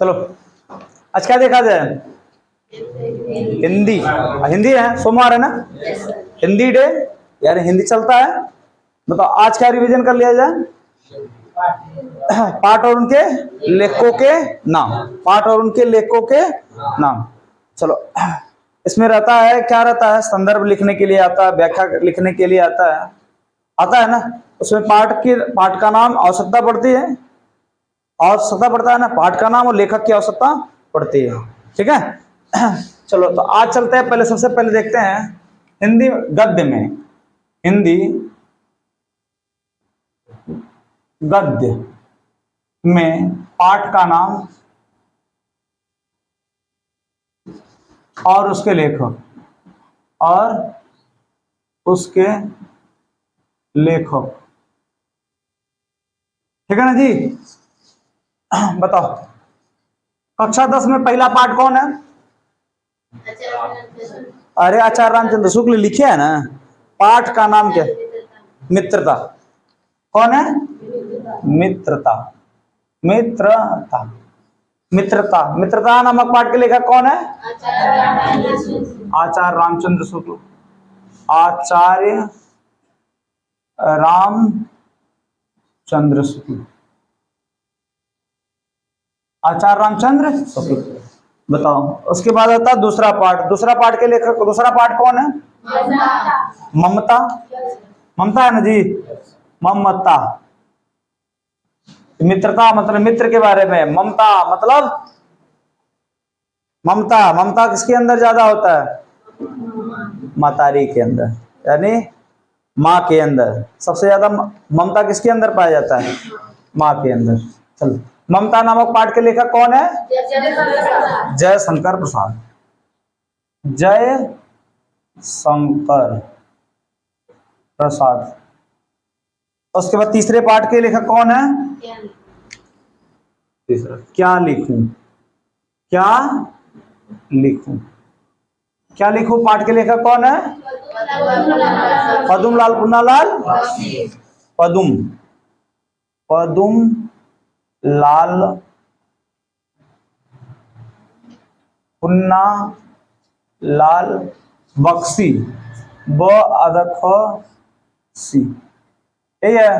चलो आज क्या देखा जाए? हिंदी। हिंदी है, सोमवार है ना, हिंदी डे यार, हिंदी चलता है। मतलब आज क्या रिवीजन कर लिया जाए? पाठ और उनके लेखकों के नाम, पाठ और उनके लेखकों के नाम। चलो इसमें रहता है, क्या रहता है? संदर्भ लिखने के लिए आता है, व्याख्या लिखने के लिए आता है ना। उसमें पाठ का नाम आवश्यकता पड़ती है, आवश्यकता पड़ता है ना, पाठ का नाम और लेखक की आवश्यकता पड़ती है। ठीक है। चलो तो आज चलते हैं, पहले सबसे पहले देखते हैं हिंदी गद्य में, हिंदी गद्य में पाठ का नाम और उसके लेखक, और उसके लेखक। ठीक है ना जी? बताओ कक्षा 10 में पहला पाठ कौन है? अरे आचार्य रामचंद्र शुक्ल लिखे है ना। पाठ का नाम क्या? मित्रता। कौन है? मित्रता। मित्रता मित्रता मित्रता नामक पाठ के लेखक कौन है? आचार्य रामचंद्र शुक्ल। आचार्य रामचंद्र शुक्ल। आचार्य रामचंद्र शुक्ल। बताओ उसके बाद आता है दूसरा पाठ। दूसरा पाठ के लेखक, दूसरा पाठ कौन है? ममता। ममता है ना जी, ममता। मित्रता मतलब मित्र के बारे में, ममता मतलब ममता। ममता किसके अंदर ज्यादा होता है? मातारी के अंदर, यानी माँ के अंदर सबसे ज्यादा ममता किसके अंदर पाया जाता है? माँ के अंदर। चलो ममता नामक पाठ के लेखक कौन है? जय शंकर प्रसाद। जय शंकर प्रसाद। उसके बाद तीसरे पाठ के लेखक कौन है? तीसरा क्या लिखूं, क्या लिखूं, क्या लिखूं पाठ के लेखक कौन है? पदुम लाल पुन्नालाल। पदुम, पदुम लाल पुन्ना लाल बख्शी। ब अदख सी, यही है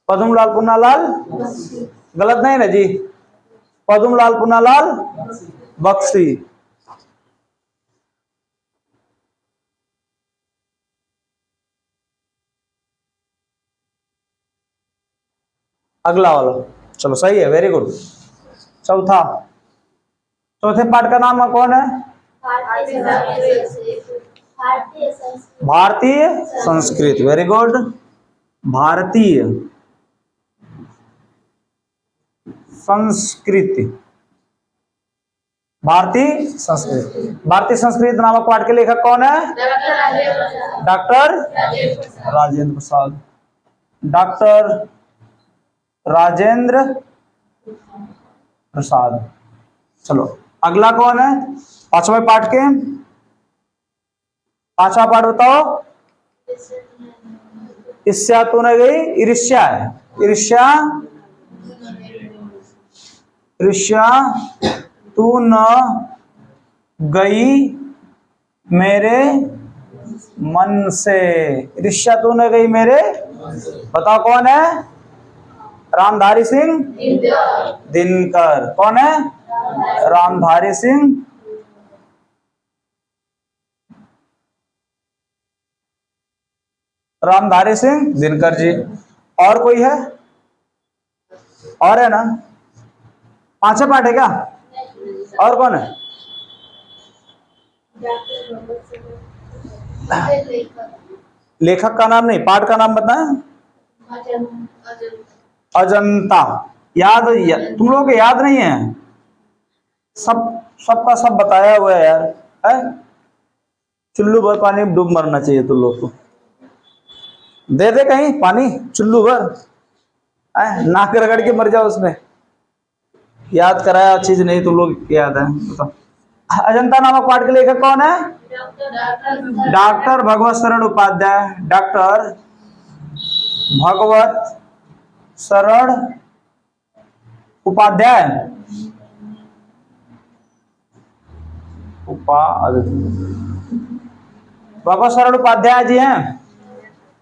पदुम लाल पुन्नालाल। गलत नहीं ना जी? पदुम लाल पुन्नालाल बख्शी। अगला वाला चलो सही है, वेरी गुड। चौथा, चौथे पाठ का नाम कौन है? भारतीय संस्कृत। Very good. भारतीय संस्कृति। भारतीय संस्कृत। भारतीय संस्कृत नामक पाठ के लेखक कौन है? डॉक्टर राजेंद्र प्रसाद। डॉक्टर राजेंद्र प्रसाद। चलो अगला कौन है? पांचवें पाठ के, पांचवा पाठ बताओ। ईर्ष्या तो न गई, ईर्ष्या है, ईर्ष्या, ईर्ष्या तू न गई मेरे मन से। ईर्ष्या तू न गई मेरे, बताओ कौन है? रामधारी सिंह दिनकर। कौन है? रामधारी सिंह रामधारी सिंह दिनकर जी। और कोई है? और है ना? पांचवा पाठ है क्या? और कौन है? लेखक का नाम नहीं, पाठ का नाम बताएं। अजंता। तुम लोगों को याद नहीं है? सबका सब बताया हुआ है यार, है? चुल्लू भर पानी में डूब मरना चाहिए तुम लोग को। दे दे कहीं पानी चुल्लू भर, नाक रगड़ के मर जाओ उसमें। याद कराया चीज नहीं तुम लोग याद है? बताओ अजंता नामक पाठ के लेखक कौन है? डॉक्टर भगवत शरण उपाध्याय। डॉक्टर भगवत शरण उपाध्याय। बाबा शरण उपाध्याय जी हैं।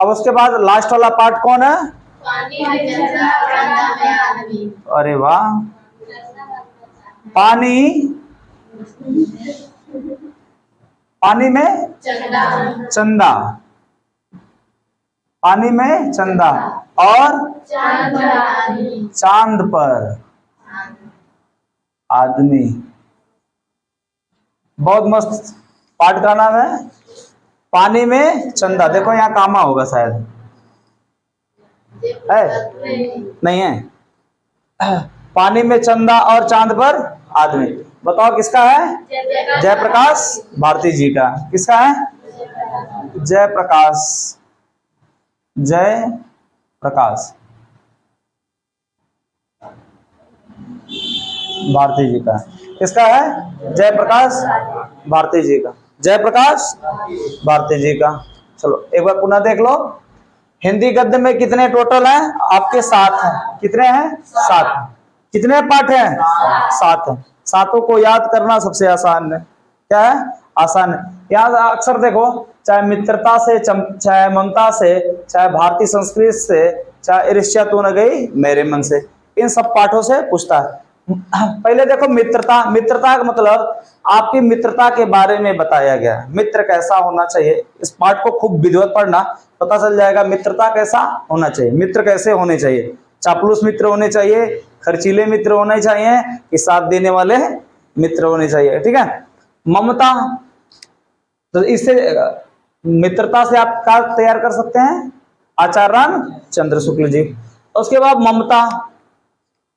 अब उसके बाद लास्ट वाला पार्ट कौन है? अरे वाह, पानी पानी में चंदा, पानी में चंदा और चांद पर आदमी। बहुत मस्त पाठ का नाम है, पानी में चंदा। देखो यहाँ कामा होगा शायद, है नहीं है? पानी में चंदा और चांद पर आदमी। बताओ किसका है? जयप्रकाश भारती जी का। किसका है? जयप्रकाश, जय प्रकाश भारती जी का। किसका है? जयप्रकाश भारती जी का, जयप्रकाश भारती जी का। चलो एक बार पुनः देख लो। हिंदी गद्य में कितने टोटल हैं आपके? 7 हैं। कितने हैं? 7। कितने पाठ हैं? 7 हैं। 7 को याद करना सबसे आसान है। क्या है? आसान है। यहाँ अक्सर देखो, चाहे मित्रता से, चाहे ममता से, चाहे भारतीय संस्कृत से, चाहे ईर्ष्या तू न गई मेरे मन से, इन सब पाठों से पूछता है। पहले देखो मित्रता। मित्रता का मतलब आपकी मित्रता के बारे में बताया गया है। मित्र कैसा होना चाहिए, इस पाठ को खूब विधिवत पढ़ना, पता चल जाएगा मित्रता कैसा होना चाहिए। मित्र कैसे होने चाहिए? चापलूस मित्र होने चाहिए, खर्चीले मित्र होने चाहिए, कि साथ देने वाले मित्र होने चाहिए। ठीक है। ममता, तो इससे मित्रता से आप क्या तैयार कर सकते हैं? आचार्य रामचंद्र शुक्ल जी। उसके बाद ममता।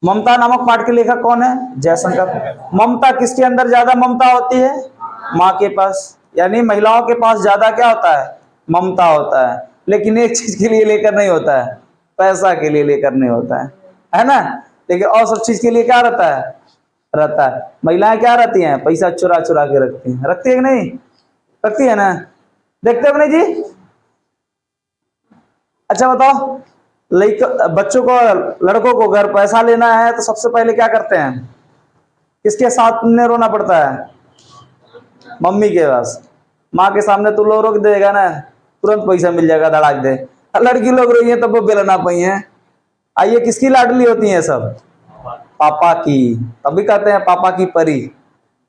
ममता नामक पाठ के लेखक कौन है? जयशंकर। ममता किसके अंदर ज्यादा ममता होती है? माँ के पास। यानी महिलाओं के पास ज्यादा क्या होता है? ममता होता है। लेकिन एक चीज के लिए लेकर नहीं होता है, पैसा के लिए लेकर नहीं होता है ना? लेकिन और सब चीज के लिए क्या रहता है? रहता है। महिलाएं क्या रहती हैं? पैसा चुरा चुरा के रखती हैं। रखती है कि नहीं? रखती है ना? देखते हो नहीं जी? अच्छा बताओ, बच्चों को, लड़कों को अगर पैसा लेना है तो सबसे पहले क्या करते हैं? किसके साथ में रोना पड़ता है? मम्मी के पास। माँ के सामने तो लो रोक देगा ना, तुरंत पैसा मिल जाएगा धड़ाक दे। लड़की लोग रोई है तब वो बेलना पाई है। आइए, किसकी लाडली होती है सब? पापा की। तभी कहते हैं पापा की परी,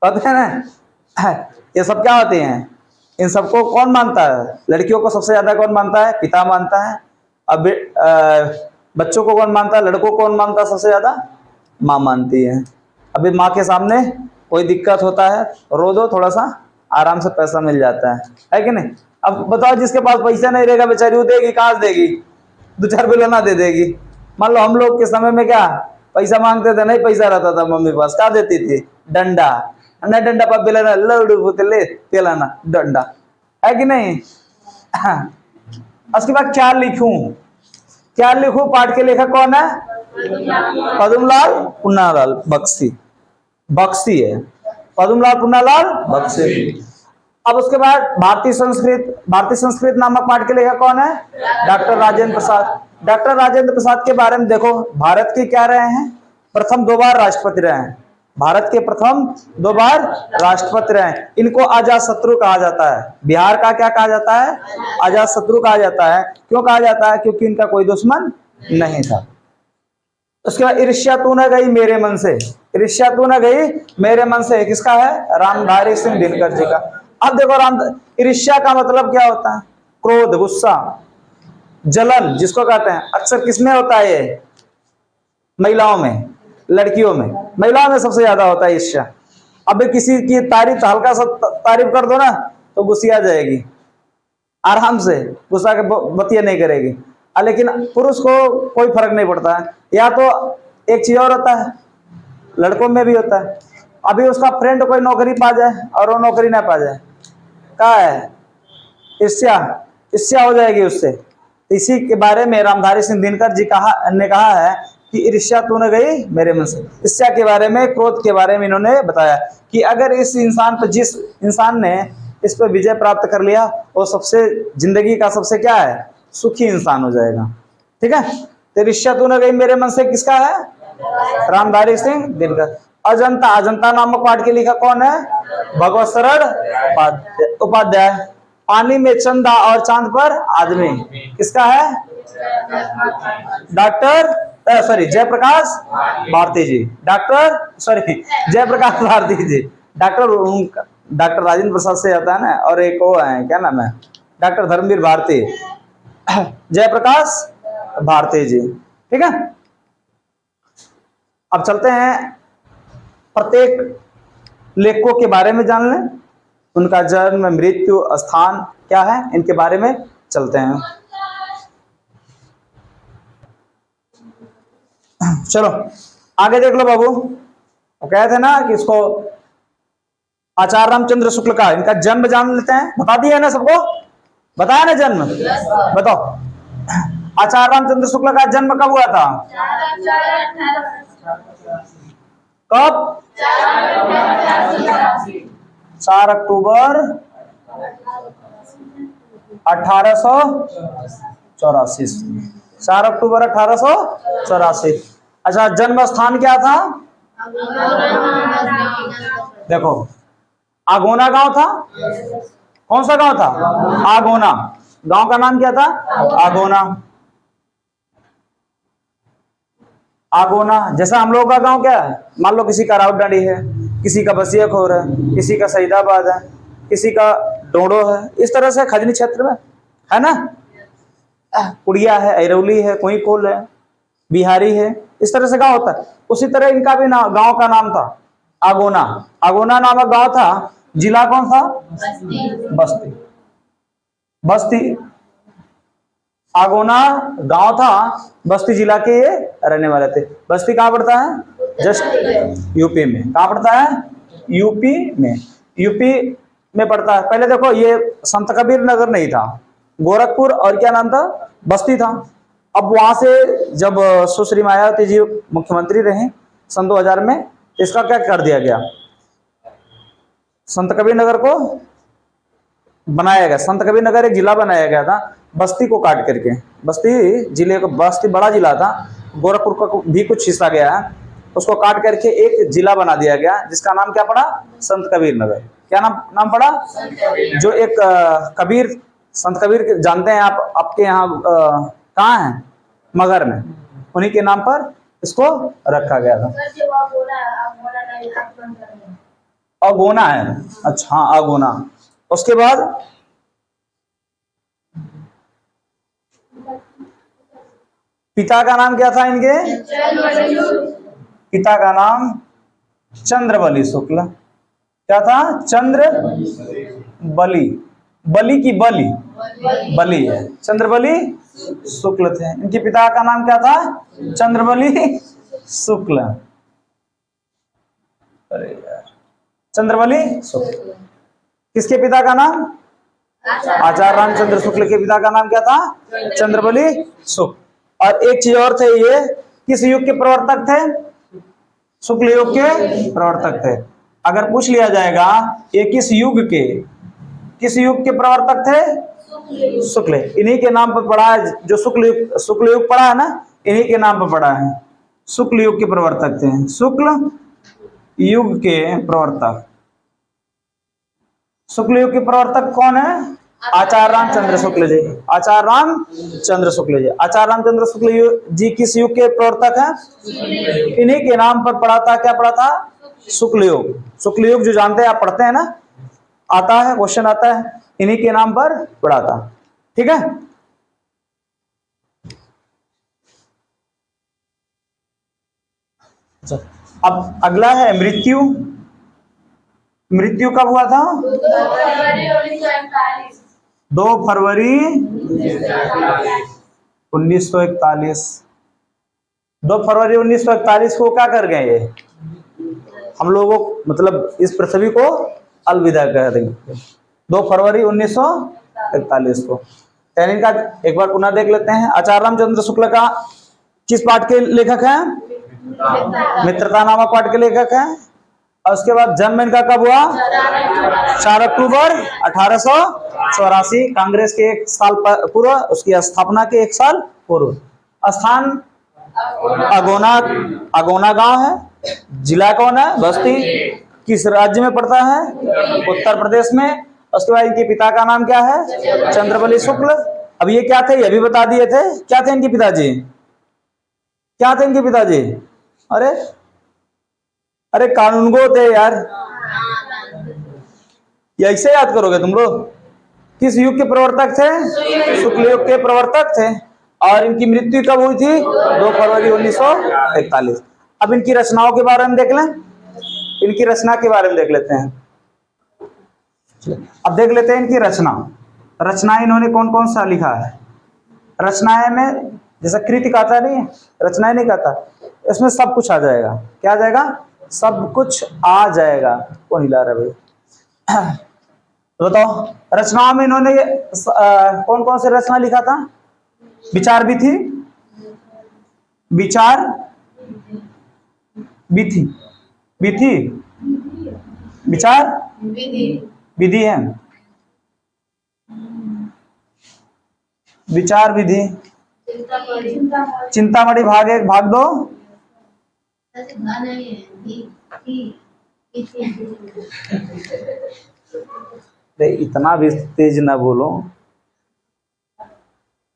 कहते हैं ना। ये सब क्या होते हैं? इन सबको कौन मानता है? लड़कियों को सबसे ज्यादा कौन मानता है? पिता मानता है। अब बच्चों को कौन मानता है? लड़कों को कौन मानता है सबसे ज्यादा? माँ मानती है। अभी माँ के सामने कोई दिक्कत होता है, रो दो, थोड़ा सा आराम से पैसा मिल जाता है कि नहीं? अब बताओ, जिसके पास पैसा नहीं रहेगा बेचारी, वो देगी कहाँ से देगी? 2-4 बिलना दे देगी। मान लो हम लोग के समय में क्या पैसा मांगते थे, नहीं पैसा रहता था मम्मी पास, क्या देती थी? डंडा। नहीं डंडा पर बिलाना, लड़ू ले पिलाना डंडा, है कि नहीं? उसके बाद क्या लिखूं? क्या लिखूं? पाठ के लेखक कौन है? पद्मलाल पुन्नालाल बख्शी। बख्शी है, पद्मलाल पुन्नालाल बख्शी। अब उसके बाद भारतीय संस्कृत। भारतीय संस्कृत नामक पाठ के लेखक कौन है? डॉक्टर राजेंद्र प्रसाद। डॉक्टर राजेंद्र प्रसाद के बारे में देखो, भारत के क्या रहे हैं? प्रथम 2 बार राष्ट्रपति रहे हैं। भारत के प्रथम 2 बार राष्ट्रपति रहे हैं। इनको अजात शत्रु कहा जाता है। बिहार का क्या कहा जाता है? अजात शत्रु कहा जाता है। क्यों कहा जाता है? क्योंकि इनका कोई दुश्मन नहीं था। उसके बाद ईर्ष्या तू न गई मेरे मन से। ईर्ष्या तू न गई मेरे मन से किसका है? रामधारी सिंह दिनकर जी का। अब देखो, ईर्ष्या का मतलब क्या होता है? क्रोध, गुस्सा, जलन जिसको कहते हैं। अक्सर किसमें होता है ये? महिलाओं में, लड़कियों में। महिलाओं में सबसे ज्यादा होता है ईर्ष्या। अब किसी की तारीफ, हल्का सा तारीफ कर दो ना तो गुस्सिया जाएगी, आराम से गुस्सा के बतिया नहीं करेगी। लेकिन पुरुष को कोई फर्क नहीं पड़ता है। या तो एक चीज और होता है, लड़कों में भी होता है। अभी उसका फ्रेंड कोई नौकरी पा जाए और वो नौकरी ना पा जाए, क्या है? ईर्ष्या। ईर्ष्या हो जाएगी उससे। इसी के बारे में रामधारी सिंह दिनकर जी ने कहा है कि ईर्ष्या तू न गई मेरे मन से। ईर्ष्या के बारे में, क्रोध के बारे में इन्होंने बताया कि अगर इस इंसान पर, जिस इंसान ने इस पर विजय प्राप्त कर लिया, वो सबसे जिंदगी का सबसे क्या है? सुखी इंसान हो जाएगा। ठीक है। तो ईर्ष्या तू न गई मेरे मन से किसका है? रामधारी सिंह दिनकर। अजंता, अजंता नामक पाठ के लिखा कौन है? भगवत शरण उपाध्याय। पानी में चंदा और चांद पर आदमी किसका है? डॉक्टर जयप्रकाश भारती जी। जयप्रकाश भारती जी। डॉक्टर राजेंद्र प्रसाद से आता है ना, और एक वो है, क्या नाम है, डॉक्टर धर्मवीर भारती। जयप्रकाश भारती जी, ठीक है। अब चलते हैं, प्रत्येक लेखकों के बारे में जान लें, उनका जन्म, मृत्यु, स्थान क्या है, इनके बारे में चलते हैं। चलो आगे देख लो बाबू। वो कहे थे ना कि इसको आचार्य रामचंद्र शुक्ल का, इनका जन्म जान लेते हैं। बता दिया है ना सबको? बताया ना जन्म? बताओ, आचार्य रामचंद्र शुक्ल का जन्म कब हुआ था? कब? 4 अक्टूबर 1884। 4 अक्टूबर 1884। अच्छा, जन्म स्थान क्या था? देखो, आगोना गांव था। कौन सा गांव था? आगोना। गांव का नाम क्या था? आगोना। आगोना, जैसा हम लोगों का गांव क्या है, मान लो किसी का राउतडांडी है, किसी का बसियाखोर है, किसी का सईदाबाद है, किसी का डोडो है, इस तरह से खजनी क्षेत्र में है ना, कुड़िया है, ऐरौली है, कोई कोल है, बिहारी है, इस तरह से गांव होता है। उसी तरह इनका भी गांव का नाम था आगोना। आगोना नामक गांव था। जिला कौन था? बस्ती। बस्ती, आगोना गांव था, बस्ती जिला के ये रहने वाले थे। बस्ती कहाँ पड़ता है? जस्ट यूपी में। कहाँ पड़ता है? यूपी में। यूपी में पड़ता है। पहले देखो, ये संत कबीर नगर नहीं था, गोरखपुर और क्या नाम था? बस्ती था। अब वहां से जब सुश्री मायावती जी मुख्यमंत्री रहे सन 2000 में, इसका क्या कर दिया गया? संत कबीर नगर को बनाया गया। संत कबीर नगर एक जिला बनाया गया था, बस्ती को काट करके। बस्ती जिले को, बस्ती बड़ा जिला था, गोरखपुर का भी कुछ हिस्सा गया है, उसको काट करके एक जिला बना दिया गया, जिसका नाम क्या पड़ा? संत कबीर नगर। क्या नाम पड़ा? जो एक कबीर, संत कबीर जानते हैं आप, आपके यहाँ कहाँ है? मगर में, उन्हीं के नाम पर इसको रखा गया था। अगोना है। अच्छा हाँ, अगोना। उसके बाद पिता का नाम क्या था इनके? पिता का नाम चंद्रबली शुक्ल। क्या था? चंद्रबली। बलि की बलि, बलि है, चंद्रबली शुक्ल थे। इनके पिता का नाम क्या था? चंद्रबली शुक्ल। अरे यार, चंद्रबली शुक्ल। किसके पिता का नाम? आचार्य रामचंद्र शुक्ल के पिता का नाम क्या था? चंद्रबली शुक्ल। और एक चीज और थे, ये किस युग के प्रवर्तक थे? शुक्ल युग के प्रवर्तक थे। अगर पूछ लिया जाएगा ये किस युग के प्रवर्तक थे? शुक्ल। इन्हीं के नाम पर पड़ा है, जो शुक्ल युग पड़ा है ना, इन्हीं के नाम पर पड़ा है। शुक्ल युग के प्रवर्तक थे, शुक्ल युग के प्रवर्तक। शुक्ल युग के प्रवर्तक कौन है? आचार्य रामचंद्र शुक्ल जी। आचार्य रामचंद्र शुक्ल जी। आचार्य रामचंद्र शुक्ल जी किस युग के प्रवर्तक हैं? इन्हीं के नाम पर पड़ा था। क्या पड़ा था? शुक्ल युग। शुक्ल युग जो जानते हैं आप, पढ़ते हैं ना, आता है, क्वेश्चन आता है, इन्हीं के नाम पर पड़ा था। ठीक है। अब अगला है मृत्यु। मृत्यु कब हुआ था? 2 फरवरी 1941। 2 फरवरी 1941 को क्या कर गए ये? हम लोगों, मतलब इस पृथ्वी को अलविदा कर देंगे। 2 फरवरी 1941 को। ट्रेनिंग का एक बार पुनः देख लेते हैं। आचार्य रामचंद्र शुक्ल का किस पाठ के लेखक हैं? मित्रता नामक पाठ के लेखक हैं। और उसके बाद जन्म इनका कब हुआ? 4 अक्टूबर 1884। कांग्रेस के 1 साल पूर्व, उसकी स्थापना के 1 साल पूर्व। स्थान अगोना गांव है, जिला कौन है? बस्ती। किस राज्य में पड़ता है? उत्तर प्रदेश में। उसके बाद इनके पिता का नाम क्या है? चंद्रबली शुक्ल। अब ये क्या थे? ये भी बता दिए थे। क्या थे इनके पिताजी? क्या थे इनके पिताजी? अरे अरे कानूनगो थे यार, ये ऐसे याद करोगे तुम लोग? किस युग के प्रवर्तक थे? शुक्ल युग के प्रवर्तक थे। और इनकी मृत्यु कब हुई थी? 2 फरवरी 1941। अब इनकी रचनाओं के बारे में देख लें। इनकी रचना के बारे में देख लेते हैं। अब देख लेते हैं इनकी रचना। रचनाएं इन्होंने कौन कौन सा लिखा है? रचनाएं में जैसा कृति कहता नहीं है, रचनाएं नहीं कहता, इसमें सब कुछ आ जाएगा। क्या आ जाएगा? सब कुछ आ जाएगा। कौन हिला रहा है भाई? बताओ, रचनाओं में इन्होंने कौन कौन से रचना लिखा था? विचार भी थी, विचार विधि, विधि, विचार विधि है, विचार विधि, चिंतामणि भाग 1 भाग 2। इतना भी तेज ना बोलो।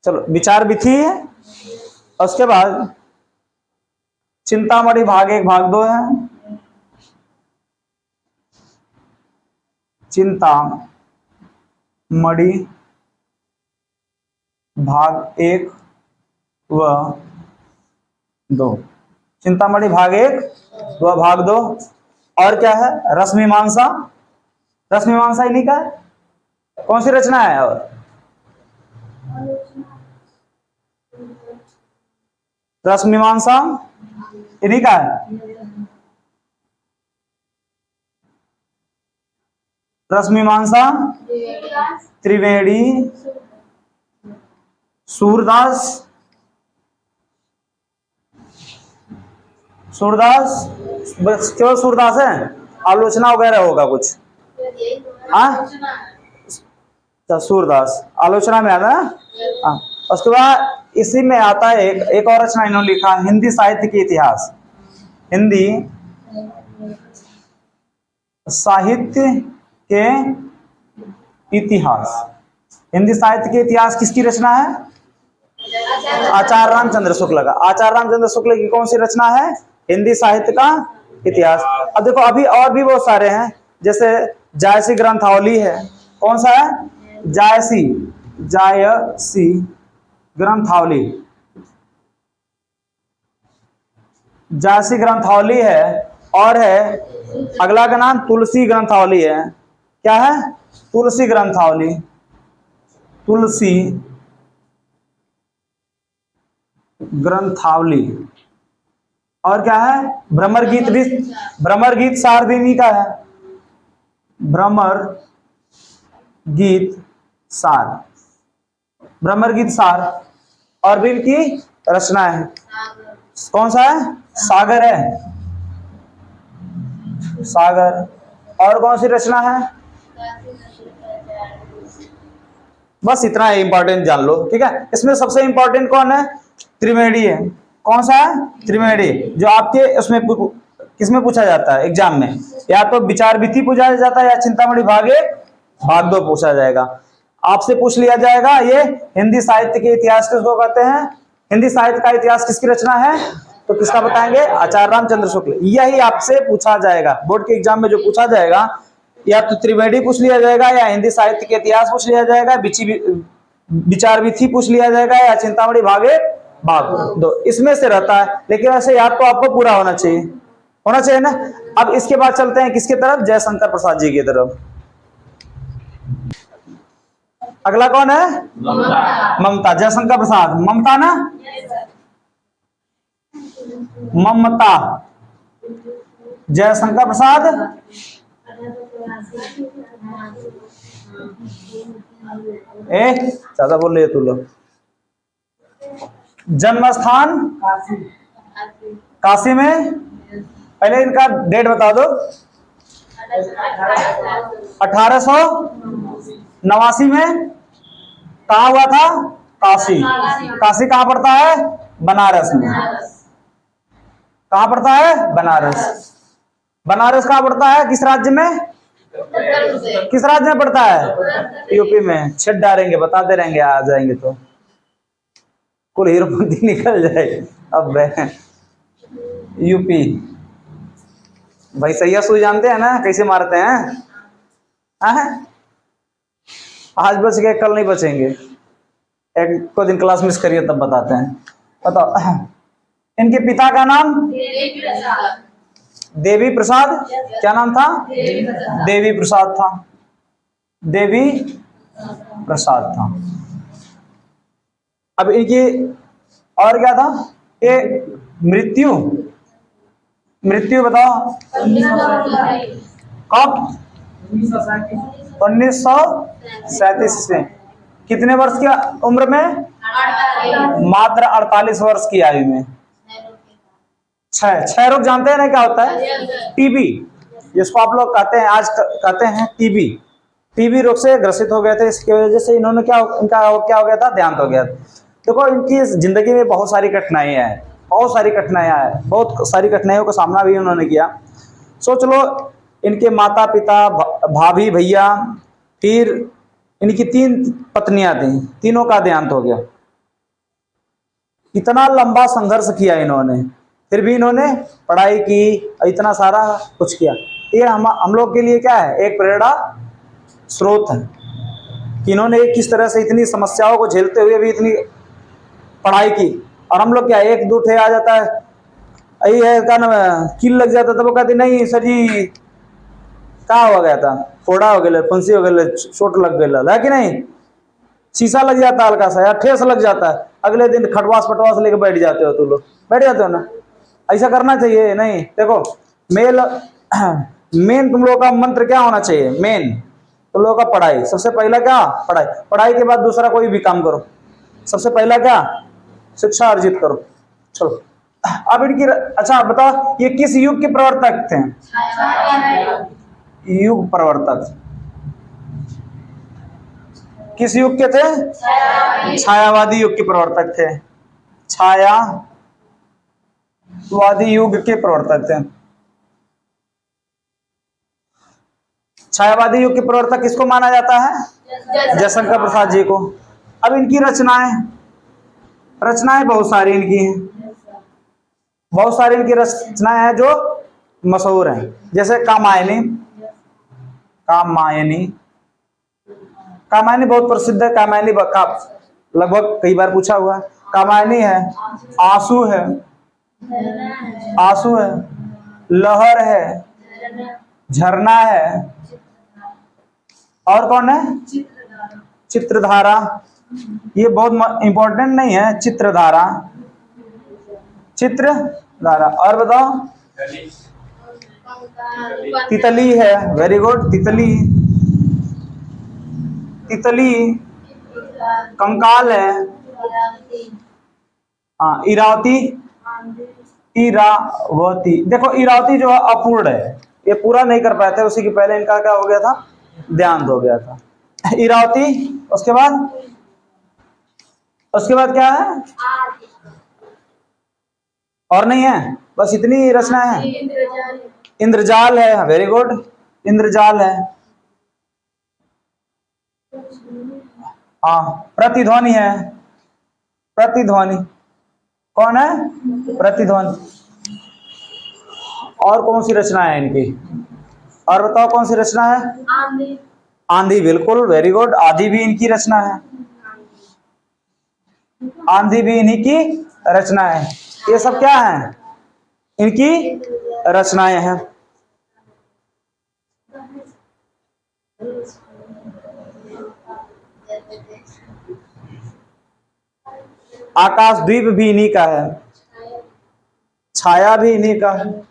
चलो, विचार विधि है। उसके बाद चिंतामणि भाग 1 भाग 2 है। चिंतामणि भाग 1 व 2, चिंतामणि भाग 1 व भाग 2। और क्या है? रसमीमांसा। रसमीमांसा इन्हीं का है। कौन सी रचना है? और रसमीमांसा इन्हीं का है। रसमीमांसा त्रिवेणी, सूरदास, सूरदास, बस केवल सूरदास है? आलोचना वगैरह होगा कुछ? हाँ, सूरदास आलोचना में आता है। हाँ, उसके बाद इसी में आता है एक और रचना इन्होंने लिखा, हिंदी साहित्य के इतिहास। हिंदी साहित्य के इतिहास। हिंदी साहित्य के इतिहास किसकी रचना है? आचार्य रामचंद्र शुक्ल का। आचार्य रामचंद्र शुक्ल की कौन सी रचना है? हिंदी साहित्य का इतिहास। अब देखो, अभी और भी बहुत सारे हैं, जैसे जायसी ग्रंथावली है। कौन सा है? जायसी, जायसी ग्रंथावली, जायसी ग्रंथावली है। और है अगला का नाम तुलसी ग्रंथावली है। क्या है? तुलसी ग्रंथावली, तुलसी ग्रंथावली। और क्या है? भ्रमर गीत भी, भ्रमर गीत सार भी इन्हीं का है। भ्रमर गीत सार, भ्रमर गीत सार। और भी इनकी रचना है। कौन सा है? सागर है, सागर। और कौन सी रचना है? बस इतना इंपॉर्टेंट जान लो, ठीक है। इसमें सबसे इंपॉर्टेंट कौन है? त्रिवेणी है। कौन सा है? त्रिवेणी, जो आपके उसमें किसमें पूछा जाता है एग्जाम में? या तो विचार विधि पूछा जाता है, या चिंतामणि भाग 1 भाग 2 पूछा जाएगा। आपसे पूछ लिया जाएगा ये हिंदी साहित्य के इतिहास किसको कहते हैं? हिंदी साहित्य का इतिहास किसकी रचना है? तो किसका बताएंगे? आचार्य रामचंद्र शुक्ल। यही आपसे पूछा जाएगा बोर्ड के एग्जाम में। जो पूछा जाएगा, या तो त्रिवेणी पूछ लिया जाएगा, या हिंदी साहित्य के इतिहास पूछ लिया जाएगा, विचार विधि पूछ लिया जाएगा, या चिंतामणि भाग 1 भाग 2, इसमें से रहता है। लेकिन वैसे याद तो आपको पूरा होना चाहिए, होना चाहिए ना। अब इसके बाद चलते हैं किसके तरफ? जयशंकर प्रसाद जी की तरफ। अगला कौन है? ममता। जयशंकर प्रसाद, ममता ना, ममता। जयशंकर प्रसाद ज्यादा बोल रहे तू लोग। जन्म स्थान काशी में। पहले इनका डेट बता दो। 1889 में। कहा हुआ था? काशी। काशी कहाँ पड़ता है? बनारस में। कहाँ पड़ता है? बनारस। बनारस कहाँ पड़ता है, किस राज्य में, किस राज्य में पड़ता है, यूपी में। छेद डालेंगे, बताते रहेंगे, आ जाएंगे तो कुल हीरोपंती निकल जाए। अब यूपी भाई, सही सूझ जानते हैं ना कैसे मारते हैं, आज बच गए कल नहीं बचेंगे। एक को दिन क्लास मिस करिए तब बताते हैं। बताओ इनके पिता का नाम, देवी प्रसाद, क्या नाम था, देवी प्रसाद था, देवी प्रसाद था। अब इनकी और क्या था, ये मृत्यु, मृत्यु बताओ कब, 1937 में। कितने वर्ष की उम्र में, मात्र 48 वर्ष की आयु में। छह रोग जानते हैं ना क्या होता है, टीबी, जिसको आप लोग कहते हैं, आज कहते हैं टीबी। टीबी रोग से ग्रसित हो गए थे, इसकी वजह से इन्होंने इनका क्या हो गया था, देहांत हो गया। देखो इनकी जिंदगी में बहुत सारी कठिनाइयां हैं, बहुत सारी कठिनाइयां हैं, बहुत सारी कठिनाइयों का सामना भी उन्होंने किया। सोच लो, इनके माता पिता, भाभी, भैया, फिर इनकी 3 पत्नियां थी, तीनों का देहांत हो गया। इतना लंबा संघर्ष किया इन्होंने, फिर भी इन्होंने पढ़ाई की, इतना सारा कुछ किया। ये हम लोग के लिए क्या है, एक प्रेरणा स्रोत है कि इन्होंने किस तरह से इतनी समस्याओं को झेलते हुए भी इतनी पढ़ाई की। और हम लोग क्या, एक दो ठे आ जाता है, यही है क्या नाम, कील लग जाता था, वो कहते नहीं सर जी क्या हो गया था, फोड़ा हो गया, फंसी हो गया, चोट लग गया है कि नहीं, शीशा लग जाता है हल्का सा, या ठेस लग जाता है, अगले दिन खटवास पटवास लेके बैठ जाते हो, तुम लोग बैठ जाते हो ना। ऐसा करना चाहिए नहीं। देखो मेन तुम लोगों का मंत्र क्या होना चाहिए, मेन तुम लोगों का पढ़ाई। सबसे पहला क्या, पढ़ाई, पढ़ाई के बाद दूसरा कोई भी काम करो, सबसे पहला क्या, शिक्षा अर्जित करो। चलो अब इनकी, अच्छा बताओ ये किस युग के प्रवर्तक थे, युग प्रवर्तक, किस युग के थे, छायावादी युग के प्रवर्तक थे, छायावादी युग के प्रवर्तक थे। छायावादी युग के प्रवर्तक किसको माना जाता है, जयशंकर प्रसाद जी को। अब इनकी रचनाएं बहुत सारी इनकी हैं, बहुत सारी इनकी रचनाएं हैं जो मशहूर हैं, जैसे कामायनी, कामायनी बहुत प्रसिद्ध है। कामायनी लगभग कई बार पूछा हुआ। कामायनी है, आंसू है, लहर है, झरना है, और कौन है, चित्रधारा। ये बहुत इंपॉर्टेंट नहीं है, चित्रधारा, और बताओ, तितली है, वेरी गुड, तितली, कंकाल है, हाँ, इरावती। देखो इरावती जो है अपूर्ण है, ये पूरा नहीं कर पाए थे, उसी के पहले इनका क्या हो गया था, देहांत हो गया था। इरावती, उसके बाद क्या है, और नहीं है, बस इतनी रचना है। इंद्रजाल है, वेरी गुड, इंद्रजाल है। हाँ, प्रतिध्वनि है, प्रतिध्वनि कौन है, प्रतिध्वनि। और कौन सी रचना है इनकी, और बताओ कौन सी रचना है, आंधी, बिल्कुल, वेरी गुड, आंधी भी इनकी रचना है, आंधी भी इन्हीं की रचना है। ये सब क्या है, इनकी रचनाएं हैं। आकाशद्वीप भी इन्हीं का है, छाया भी इन्हीं का है,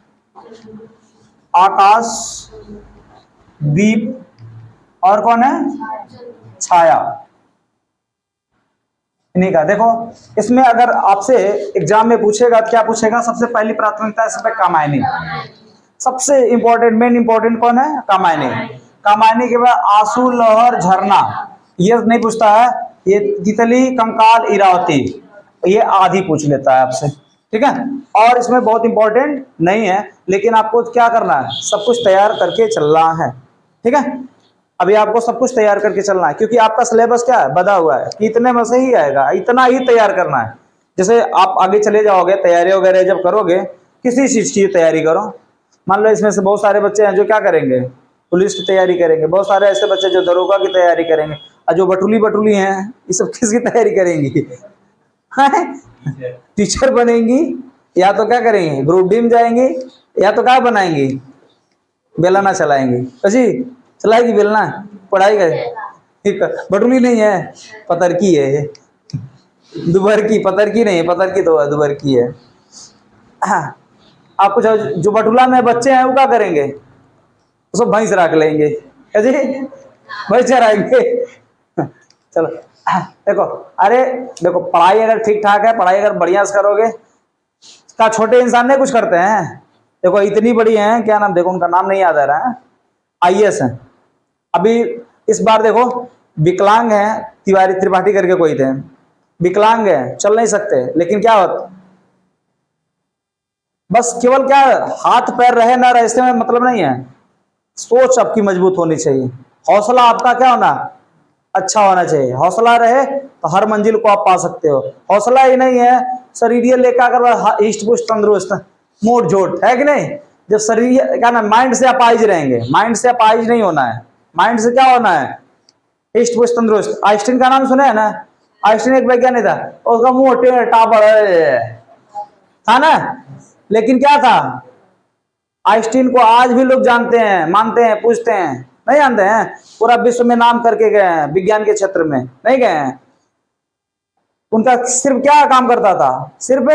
आकाशद्वीप, और कौन है, छाया, इन्हीं का। देखो इसमें अगर आपसे एग्जाम में पूछेगा तो क्या पूछेगा, सबसे पहली प्राथमिकता इस पे कामायनी, सबसे इंपॉर्टेंट, मेन इंपॉर्टेंट कौन है, कामायनी। कामायनी के बाद आंसू, लहर, झरना, ये नहीं पूछता है। ये तितली, कंकाल, इरावती, ये आधी पूछ लेता है आपसे। ठीक है। और इसमें बहुत इंपॉर्टेंट नहीं है, लेकिन आपको क्या करना है, सब कुछ तैयार करके चलना है, ठीक है। अभी आपको सब कुछ तैयार करके चलना है, क्योंकि आपका सिलेबस क्या है, बधा हुआ है कि इतने में से ही आएगा, इतना ही तैयार करना है। जैसे आप आगे चले जाओगे, तैयारी वगैरह जब करोगे, किसी चीज की तैयारी करो, मान लो इसमें से बहुत सारे बच्चे हैं जो क्या करेंगे, पुलिस की तैयारी करेंगे, बहुत सारे ऐसे बच्चे जो दरोगा की तैयारी करेंगे, और जो बटुली हैं ये सब किसकी तैयारी करेंगी, टीचर बनेंगी, या तो क्या करेंगे, ग्रुप डी में जाएंगी, या तो क्या बनाएंगी, बेलना चलाएंगी, जी चलाएगी बेलना, पढ़ाई करे, बटुली नहीं है, पतरकी है, दोपहर की, पतरकी नहीं है, पतरकी तो दोपहर की है। हाँ, आपको जो बटुला में बच्चे हैं वो क्या करेंगे, उसको भैंस रख लेंगे, जी भैंस चराएंगे। चलो देखो, अरे देखो पढ़ाई अगर ठीक ठाक है, पढ़ाई अगर बढ़िया से करोगे, क्या छोटे इंसान नहीं कुछ करते हैं, देखो इतनी बड़ी हैं, क्या नाम, देखो उनका नाम नहीं याद आ रहा है, IAS है। अभी इस बार देखो विकलांग है, तिवारी त्रिपाठी करके कोई थे, विकलांग है, चल नहीं सकते, लेकिन क्या होता, बस केवल क्या हाथ पैर रहे ना रहे इससे मतलब नहीं है, सोच आपकी मजबूत होनी चाहिए, हौसला आपका क्या होना, अच्छा होना चाहिए, हौसला रहे तो हर मंजिल को आप पा सकते हो। हौसला ही नहीं है, शरीर लेकर अगर इष्ट पुष्ट तंदुरुस्त मोट झोट है कि नहीं, जब शरीर क्या ना, माइंड से अपाहिज रहेंगे, माइंड से अपाहिज नहीं होना है, माइंड से क्या होना है, इष्ट पुष्ट तंदुरुस्त। आइंस्टीन का नाम सुना है ना, आइंस्टीन एक वैज्ञानिक था, उसका मुंह टापड़ था ना, लेकिन क्या था, आइंस्टीन को आज भी लोग जानते हैं, मानते हैं, पूछते हैं, नहीं जानते हैं, पूरा विश्व में नाम करके गए हैं विज्ञान के क्षेत्र में, नहीं गए हैं। उनका सिर्फ क्या काम करता था, सिर्फ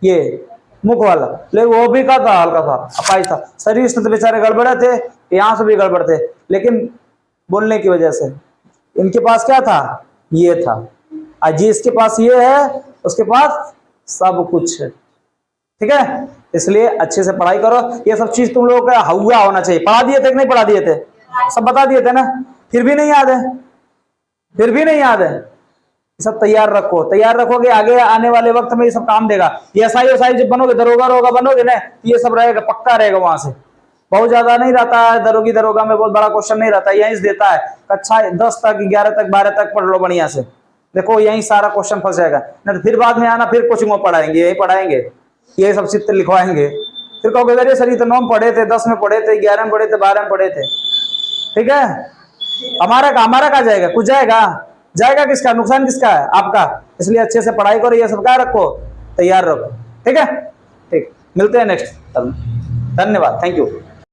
ये मुख वाला, लेकिन वो भी का था, हल्का था, अपाहिज था, शरीर से तो बेचारे गड़बड़े थे, यहाँ से भी गड़बड़ थे, लेकिन बोलने की वजह से इनके पास क्या था, ये था। आज जिसके पास ये है उसके पास सब कुछ है, ठीक है। इसलिए अच्छे से पढ़ाई करो, ये सब चीज तुम लोगों का हुआ होना चाहिए। पढ़ा दिए थे कि नहीं पढ़ा दिए थे, सब बता दिए थे ना, फिर भी नहीं याद है, फिर भी नहीं याद है, सब तैयार रखो, तैयार रखोगे आगे आने वाले वक्त में ये सब काम देगा। ये SI जब बनोगे, दरोगा रोगा बनोगे ना, ये सब रहेगा, पक्का रहेगा। वहां से बहुत ज्यादा नहीं रहता है, दरोगा में बहुत बड़ा क्वेश्चन नहीं रहता, यहीं से देता है, कक्षा 10 तक 11 तक 12 तक पढ़ लो बढ़िया से, देखो यही सारा क्वेश्चन फंस जाएगा, नहीं तो फिर बाद में आना, फिर कोचिंग में पढ़ाएंगे, यही पढ़ाएंगे, ये सब चित्र लिखवाएंगे, फिर कहोगे अरे सर ये तो 9 में पढ़े थे, 10 में पढ़े थे, 11 में पढ़े थे, 12 में पढ़े थे, ठीक है। हमारा का जाएगा, कुछ जाएगा किसका, नुकसान किसका है, आपका। इसलिए अच्छे से पढ़ाई करो, ये सब क्या रखो, तैयार रखो, ठीक है। ठीक, मिलते हैं नेक्स्ट, धन्यवाद, थैंक यू।